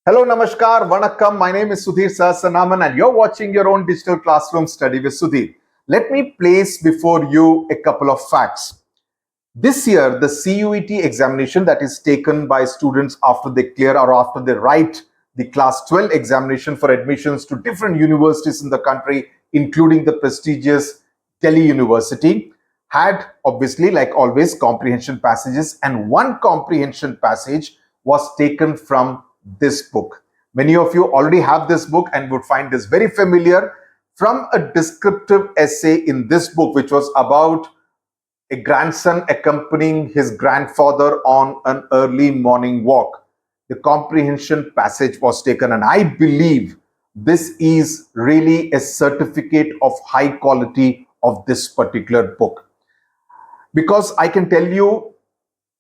Hello, Namaskar, Vanakkam. My name is Sudhir Sahasranaman and you're watching your own digital classroom study with Sudhir. Let me place before you a couple of facts. This year, the CUET examination that is taken by students after they clear or after they write the class 12 examination for admissions to different universities in the country, including the prestigious Delhi University, had obviously, like always, comprehension passages, and one comprehension passage was taken from this book. Many of you already have this book and would find this very familiar from a descriptive essay in this book, which was about a grandson accompanying his grandfather on an early morning walk. The comprehension passage was taken, and I believe this is really a certificate of high quality of this particular book. Because I can tell you,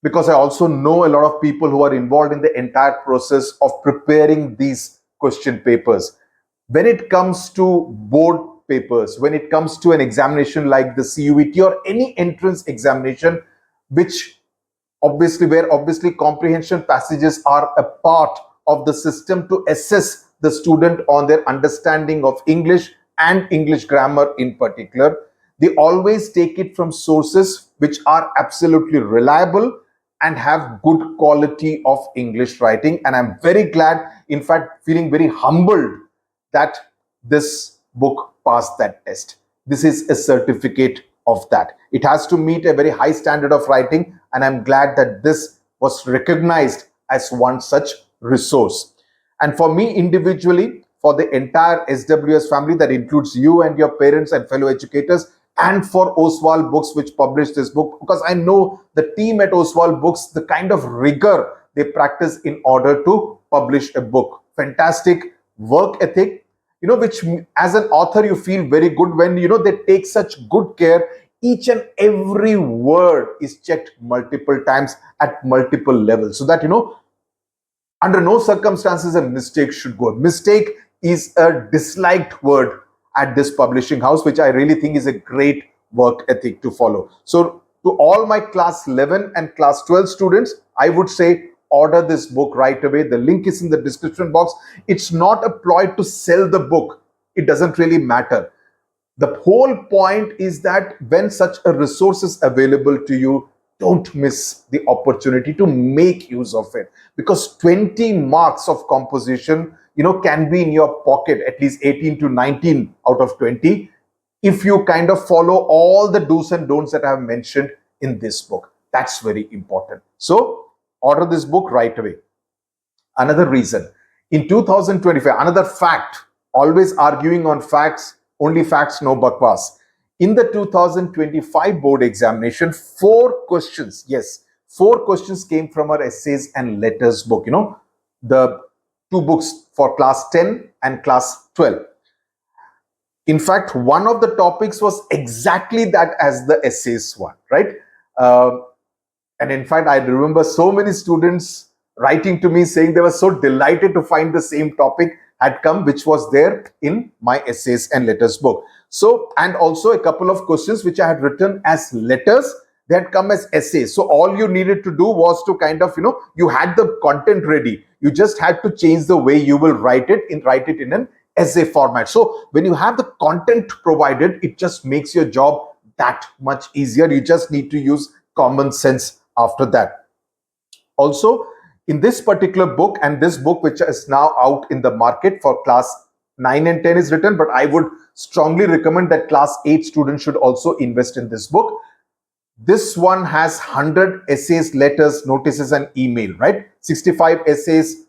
because I also know a lot of people who are involved in the entire process of preparing these question papers. When it comes to board papers, when it comes to an examination like the CUET or any entrance examination, which where obviously comprehension passages are a part of the system to assess the student on their understanding of English and English grammar in particular, they always take it from sources which are absolutely reliable and have good quality of English writing. And I'm very glad, in fact, feeling very humbled that this book passed that test. This is a certificate of that. It has to meet a very high standard of writing, and I'm glad that this was recognized as one such resource. And for me individually, for the entire SWS family, that includes you and your parents and fellow educators, and for Oswald Books, which published this book, because I know the team at Oswald Books, the kind of rigor they practice in order to publish a book. Fantastic work ethic, which as an author, you feel very good when, they take such good care. Each and every word is checked multiple times at multiple levels so that, under no circumstances a mistake should go. Mistake is a disliked word at this publishing house, which I really think is a great work ethic to follow. So to all my class 11 and class 12 students, I would say order this book right away. The link is in the description box. It's not a ploy to sell the book. It doesn't really matter. The whole point is that when such a resource is available to you, don't miss the opportunity to make use of it, because 20 marks of composition can be in your pocket, at least 18 to 19 out of 20, if you kind of follow all the do's and don'ts that I have mentioned in this book. That's very important. So order this book right away. Another reason, in 2025, another fact, always arguing on facts, only facts, no bakwas. In the 2025 board examination, 4 questions came from our essays and letters book, the 2 books for class 10 and class 12. In fact, one of the topics was exactly that as the essays one, right? And in fact, I remember so many students writing to me saying they were so delighted to find the same topic had come, which was there in my essays and letters book. So, and also a couple of questions which I had written as letters, they had come as essays. So all you needed to do was to kind of, you had the content ready. You just had to change the way you will write it in an essay format. So when you have the content provided, it just makes your job that much easier. You just need to use common sense after that. Also, in this particular book, and this book which is now out in the market for class 9 and 10 is written, but I would strongly recommend that class 8 students should also invest in this book. This one has 100 essays, letters, notices, and email, right? 65 essays,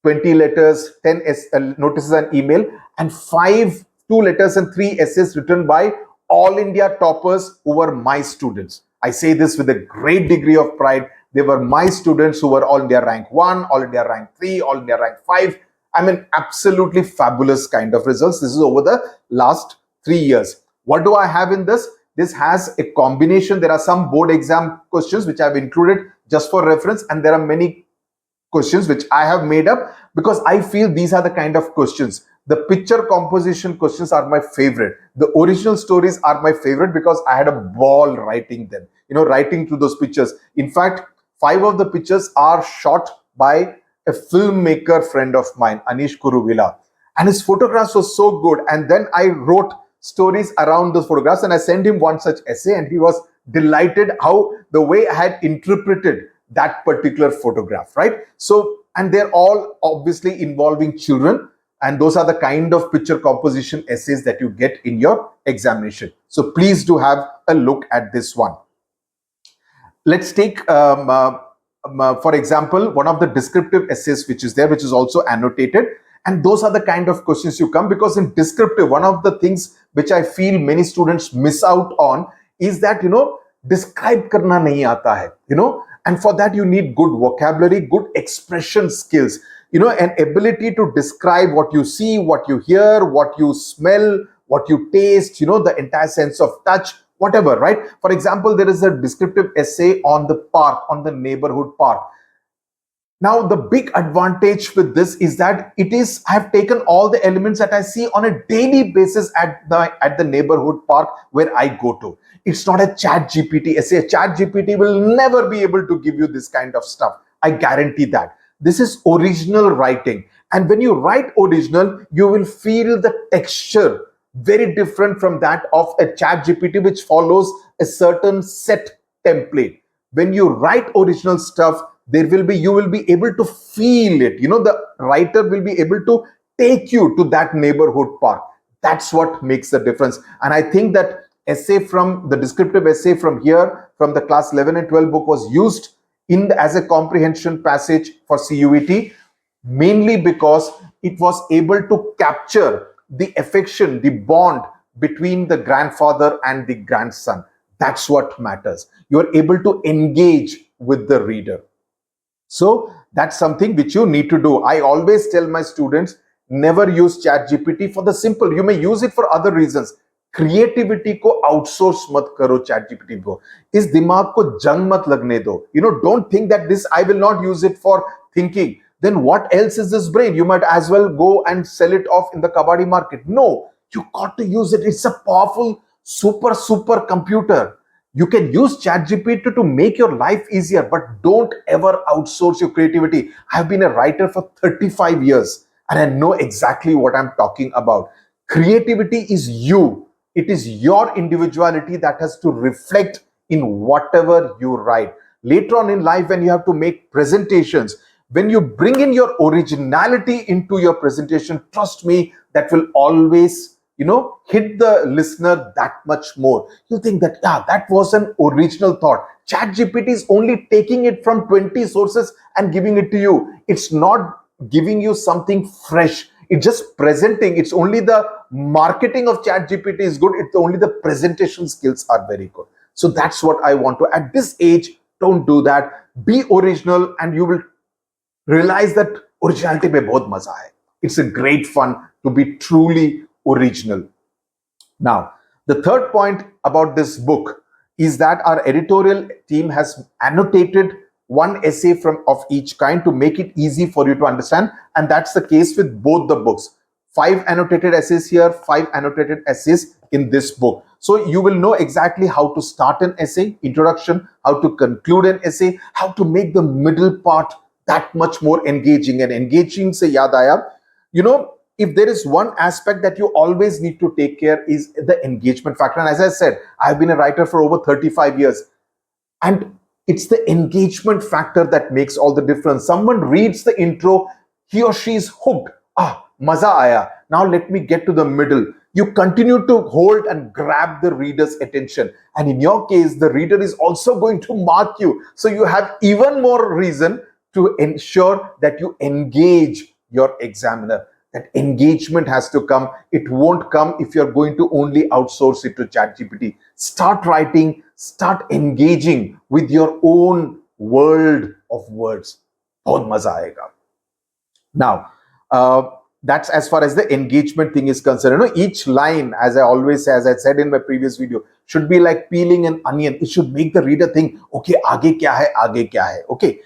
20 letters, 10 notices and email, and 2 letters and 3 essays written by all India toppers who were my students. I say this with a great degree of pride. They were my students who were all India rank 1, all India rank 3, all India rank 5. I mean, absolutely fabulous kind of results. This is over the last 3 years. What do I have in this? This has a combination. There are some board exam questions which I've included just for reference, and there are many questions which I have made up because I feel these are the kind of questions. The picture composition questions are my favorite. The original stories are my favorite because I had a ball writing them, writing through those pictures. In fact, 5 of the pictures are shot by a filmmaker friend of mine, Anish Kuruvila, and his photographs were so good. And then I wrote stories around those photographs, and I sent him one such essay, and he was delighted how the way I had interpreted that particular photograph, right? So, and they're all obviously involving children, and those are the kind of picture composition essays that you get in your examination. So please do have a look at this one. Let's take for example, one of the descriptive essays which is there, which is also annotated. And those are the kind of questions you come, because in descriptive, one of the things which I feel many students miss out on is that, describe karna nahi aata hai, and for that you need good vocabulary, good expression skills, an ability to describe what you see, what you hear, what you smell, what you taste, the entire sense of touch, whatever, right? For example, there is a descriptive essay on the park, on the neighborhood park. Now, the big advantage with this is that I have taken all the elements that I see on a daily basis at the neighborhood park where I go to. It's not a chat GPT essay. A chat GPT will never be able to give you this kind of stuff. I guarantee that. This is original writing. And when you write original, you will feel the texture very different from that of a chat GPT, which follows a certain set template. When you write original stuff, you will be able to feel it. The writer will be able to take you to that neighborhood park. That's what makes the difference. And I think that the descriptive essay from the class 11 and 12 book was used as a comprehension passage for CUET, mainly because it was able to capture the affection, the bond between the grandfather and the grandson. That's what matters. You're able to engage with the reader. So that's something which you need to do. I always tell my students, never use ChatGPT for the simple. You may use it for other reasons. Creativity को outsource मत करो ChatGPT को. इस दिमाग को जंग मत लगने दो. Don't think that I will not use it for thinking. Then what else is this brain? You might as well go and sell it off in the kabaddi market. No, you got to use it. It's a powerful, super computer. You can use ChatGPT to make your life easier, but don't ever outsource your creativity. I've been a writer for 35 years and I know exactly what I'm talking about. Creativity is you. It is your individuality that has to reflect in whatever you write. Later on in life, when you have to make presentations, when you bring in your originality into your presentation, trust me, that will always hit the listener that much more. You think that, that was an original thought. ChatGPT is only taking it from 20 sources and giving it to you. It's not giving you something fresh. It's just presenting. It's only the marketing of ChatGPT is good. It's only the presentation skills are very good. So that's what I want to. At this age, don't do that. Be original and you will realize that originality mein bahut maza hai. It's a great fun to be truly original. Now, the third point about this book is that our editorial team has annotated one essay of each kind to make it easy for you to understand. And that's the case with both the books. 5 annotated essays here, 5 annotated essays in this book. So you will know exactly how to start an essay, introduction, how to conclude an essay, how to make the middle part that much more engaging. And engaging se yaad aaya, if there is one aspect that you always need to take care is the engagement factor. And as I said, I've been a writer for over 35 years. And it's the engagement factor that makes all the difference. Someone reads the intro, he or she is hooked. Maza aaya. Now let me get to the middle. You continue to hold and grab the reader's attention. And in your case, the reader is also going to mark you. So you have even more reason to ensure that you engage your examiner. That engagement has to come. It won't come if you're going to only outsource it to ChatGPT. Start writing, start engaging with your own world of words. Bahut maza aayega. Now, that's as far as the engagement thing is concerned. Each line, as I said in my previous video, should be like peeling an onion. It should make the reader think, okay, aage kya hai, okay.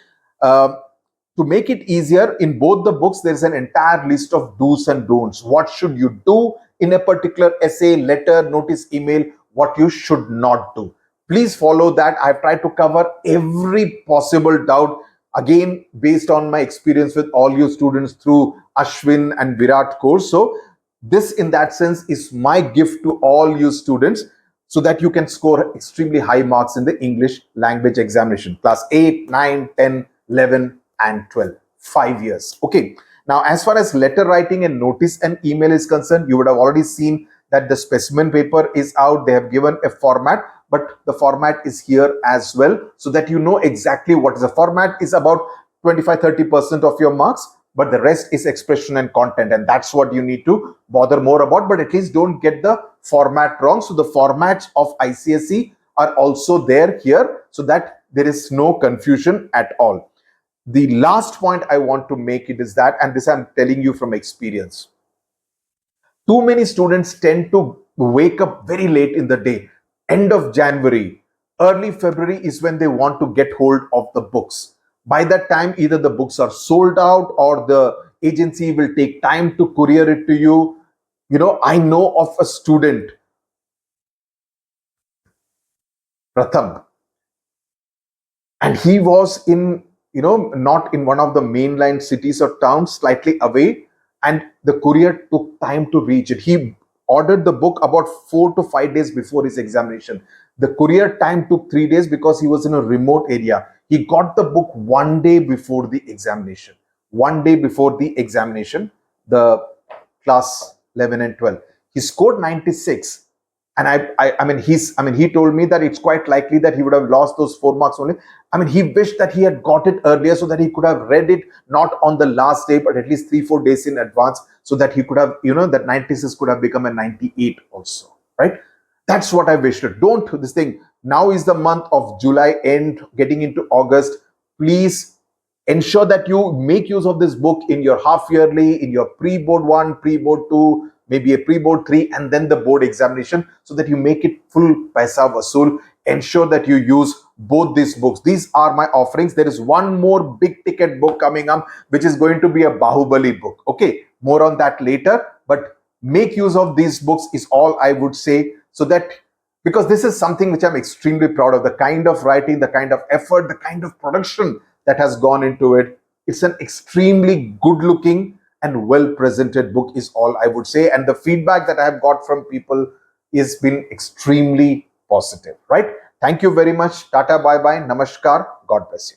To make it easier, in both the books, there's an entire list of do's and don'ts. What should you do in a particular essay, letter, notice, email, what you should not do. Please follow that. I've tried to cover every possible doubt again based on my experience with all you students through Ashwin and Virat course. So this in that sense is my gift to all you students, so that you can score extremely high marks in the English language examination, class 8, 9, 10, 11 and 12, 5 years. Okay, now as far as letter writing and notice and email is concerned, you would have already seen that the specimen paper is out. They have given a format, but the format is here as well, so that you know exactly what is the format. Is about 25-30% of your marks, but the rest is expression and content, and that's what you need to bother more about. But at least don't get the format wrong. So the formats of ICSE are also there here, so that there is no confusion at all. The last point I want to make it is that, and this I'm telling you from experience, too many students tend to wake up very late in the day. End of January, early February is when they want to get hold of the books. By that time, either the books are sold out or the agency will take time to courier it to you. You know, I know of a student, Pratham, and he was in, you know, not in one of the mainline cities or towns, slightly away, and the courier took time to reach it. He ordered the book about 4 to 5 days before his examination. The courier time took 3 days because he was in a remote area. He got the book 1 day before the examination. 1 day before the examination, the class 11 and 12. He scored 96. And he told me that it's quite likely that he would have lost those 4 marks only. I mean, he wished that he had got it earlier, so that he could have read it not on the last day, but at least 3-4 days in advance, so that he could have, you know, that 96 could have become a 98 also, right? That's what I wished. Don't this thing. Now is the month of July end, getting into August. Please ensure that you make use of this book in your half yearly, in your pre-board 1, pre-board 2, maybe a pre-board 3, and then the board examination, so that you make it full paisa vasool. Ensure that you use both these books. These are my offerings. There is one more big ticket book coming up, which is going to be a Bahubali book. Okay, more on that later, but make use of these books is all I would say, so that, because this is something which I'm extremely proud of, the kind of writing, the kind of effort, the kind of production that has gone into it. It's an extremely good looking and well presented book is all I would say, and the feedback that I have got from people has been extremely positive, right? Thank you very much. Tata, bye bye, namaskar, God bless you.